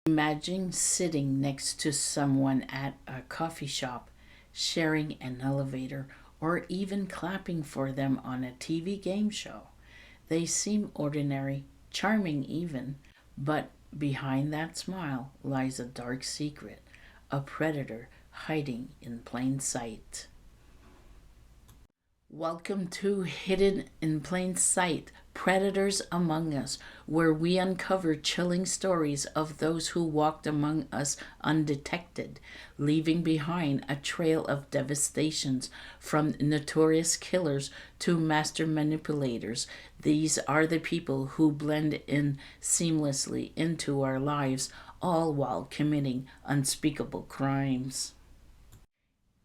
Imagine sitting next to someone at a coffee shop, sharing an elevator, or even clapping for them on a TV game show. They seem ordinary, charming even, but behind that smile lies a dark secret, a predator hiding in plain sight. Welcome to Hidden in Plain Sight, Predators Among Us, where we uncover chilling stories of those who walked among us undetected, leaving behind a trail of devastations from notorious killers to master manipulators. These are the people who blend in seamlessly into our lives, all while committing unspeakable crimes.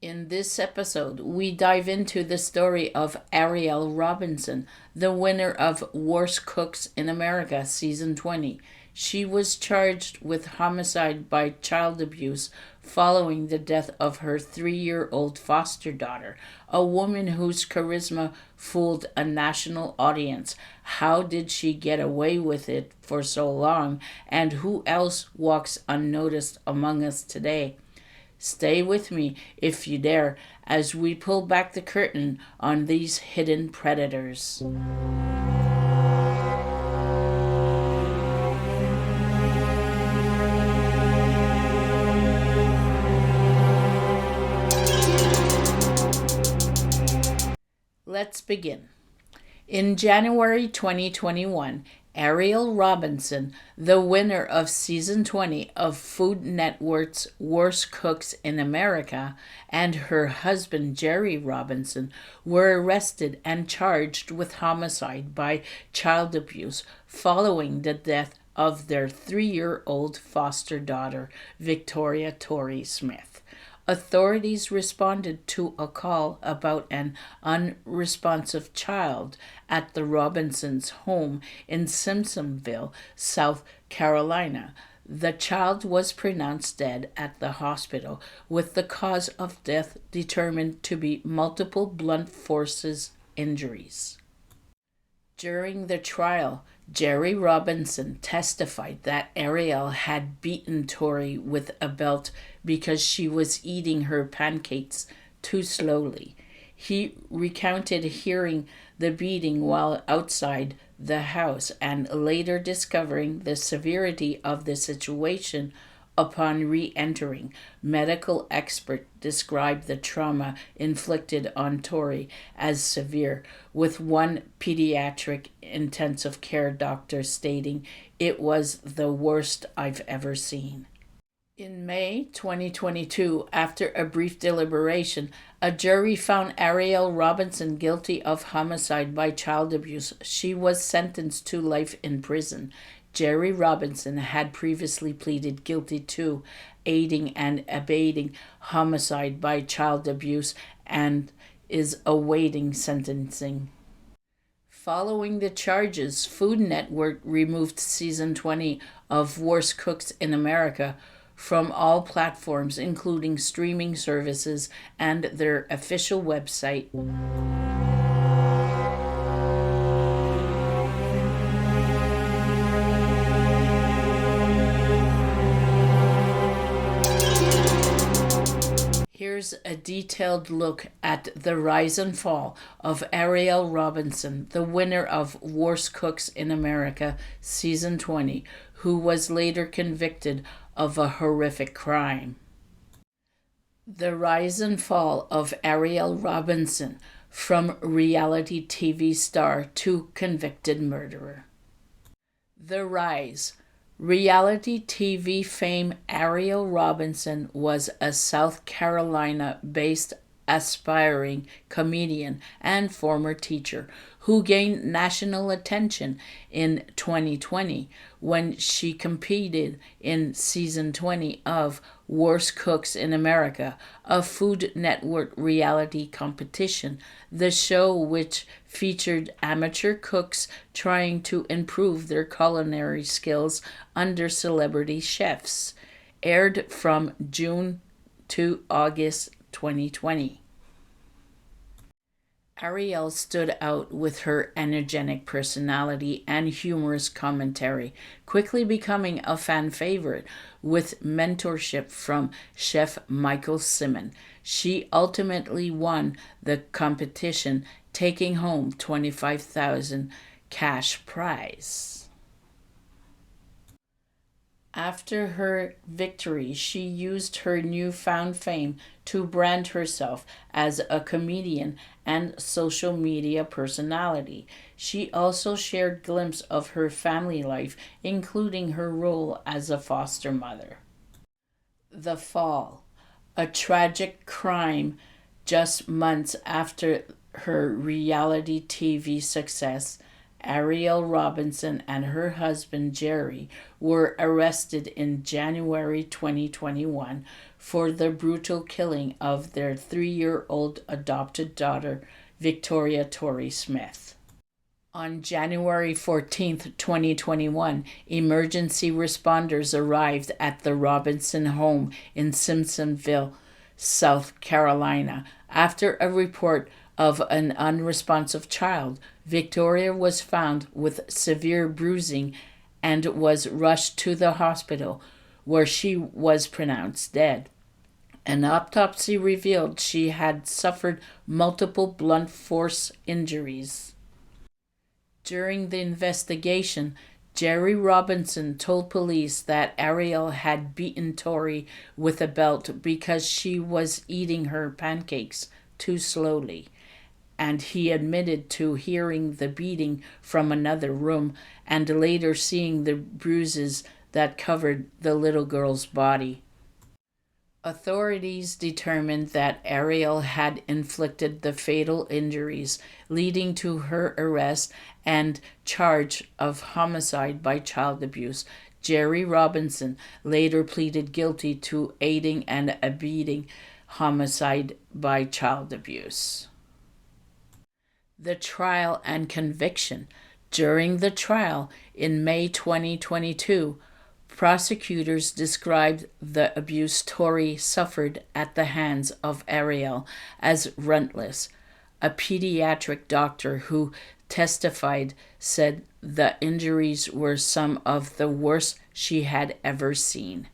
In this episode, we dive into the story of Ariel Robinson, the winner of Worst Cooks in America Season 20. She was charged with homicide by child abuse following the death of her 3-year-old foster daughter, a woman whose charisma fooled a national audience. How did she get away with it for so long, and who else walks unnoticed among us today? Stay with me, if you dare, as we pull back the curtain on these hidden predators. Let's begin. In January 2021, Ariel Robinson, the winner of Season 20 of Food Network's Worst Cooks in America, and her husband Jerry Robinson were arrested and charged with homicide by child abuse following the death of their 3-year-old foster daughter, Victoria Torrey Smith. Authorities responded to a call about an unresponsive child at the Robinsons' home in Simpsonville, South Carolina. The child was pronounced dead at the hospital, with the cause of death determined to be multiple blunt force injuries. During the trial, Jerry Robinson testified that Ariel had beaten Tori with a belt because she was eating her pancakes too slowly. He recounted hearing the beating while outside the house and later discovering the severity of the situation upon re-entering. Medical experts described the trauma inflicted on Tori as severe, with one pediatric intensive care doctor stating, "It was the worst I've ever seen." In May 2022, after a brief deliberation, a jury found Ariel Robinson guilty of homicide by child abuse. She was sentenced to life in prison. Jerry Robinson had previously pleaded guilty to aiding and abetting homicide by child abuse and is awaiting sentencing. Following the charges, Food Network removed Season 20 of Worst Cooks in America from all platforms, including streaming services and their official website. Here's a detailed look at the rise and fall of Ariel Robinson, the winner of Worst Cooks in America Season 20, who was later convicted of a horrific crime. The rise and fall of Ariel Robinson, from reality TV star to convicted murderer. The rise. Reality TV fame Ariel Robinson was a South Carolina-based aspiring comedian and former teacher who gained national attention in 2020 when she competed in Season 20 of Worst Cooks in America, a Food Network reality competition. The show, which featured amateur cooks trying to improve their culinary skills under celebrity chefs, aired from June to August 2020. Ariel stood out with her energetic personality and humorous commentary, quickly becoming a fan favorite with mentorship from chef Michael Simon. She ultimately won the competition, taking home 25,000 cash prize. After her victory, she used her newfound fame to brand herself as a comedian and social media personality. She also shared glimpses of her family life, including her role as a foster mother. The Fall, a tragic crime just months after her reality TV success. Ariel Robinson and her husband Jerry were arrested in January 2021 for the brutal killing of their 3-year-old adopted daughter, Victoria Torrey Smith. On January 14, 2021, emergency responders arrived at the Robinson home in Simpsonville, South Carolina. After a report of an unresponsive child, Victoria was found with severe bruising and was rushed to the hospital, where she was pronounced dead. An autopsy revealed she had suffered multiple blunt force injuries. During the investigation, Jerry Robinson told police that Ariel had beaten Tori with a belt because she was eating her pancakes too slowly, and he admitted to hearing the beating from another room and later seeing the bruises that covered the little girl's body. Authorities determined that Ariel had inflicted the fatal injuries, leading to her arrest and charge of homicide by child abuse. Jerry Robinson later pleaded guilty to aiding and abetting homicide by child abuse. The trial and conviction. During the trial in May 2022, prosecutors described the abuse Tori suffered at the hands of Ariel as relentless. A pediatric doctor who testified said the injuries were some of the worst she had ever seen.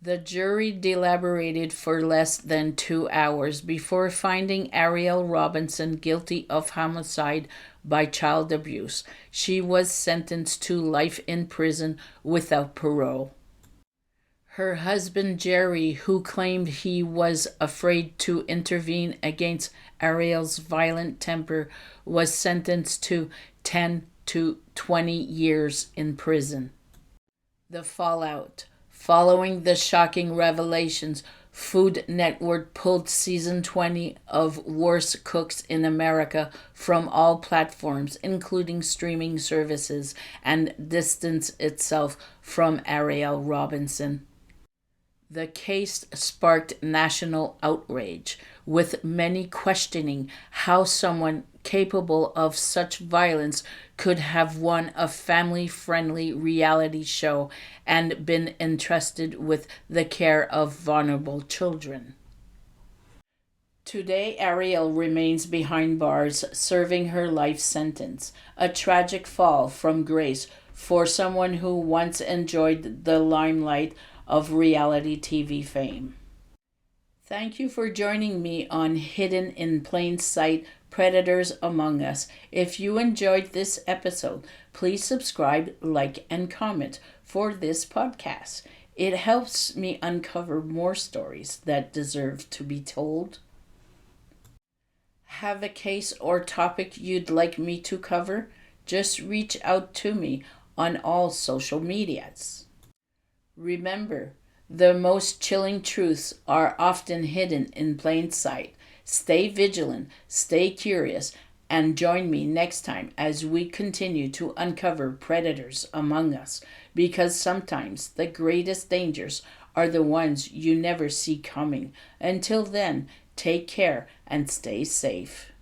The jury deliberated for less than 2 hours before finding Ariel Robinson guilty of homicide by child abuse. She was sentenced to life in prison without parole. Her husband Jerry, who claimed he was afraid to intervene against Ariel's violent temper, was sentenced to 10 to 20 years in prison. The fallout. Following the shocking revelations, Food Network pulled season 20 of Worst Cooks in America from all platforms, including streaming services, and distanced itself from Ariel Robinson. The case sparked national outrage, with many questioning how someone capable of such violence could have won a family-friendly reality show and been entrusted with the care of vulnerable children. Today, Ariel remains behind bars, serving her life sentence, a tragic fall from grace for someone who once enjoyed the limelight of reality TV fame. Thank you for joining me on Hidden in Plain Sight: Predators Among Us. If you enjoyed this episode, please subscribe, like, and comment for this podcast. It helps me uncover more stories that deserve to be told. Have a case or topic you'd like me to cover? Just reach out to me on all social medias. Remember, the most chilling truths are often hidden in plain sight. Stay vigilant, stay curious, and join me next time as we continue to uncover predators among us, because sometimes the greatest dangers are the ones you never see coming. Until then, take care and stay safe.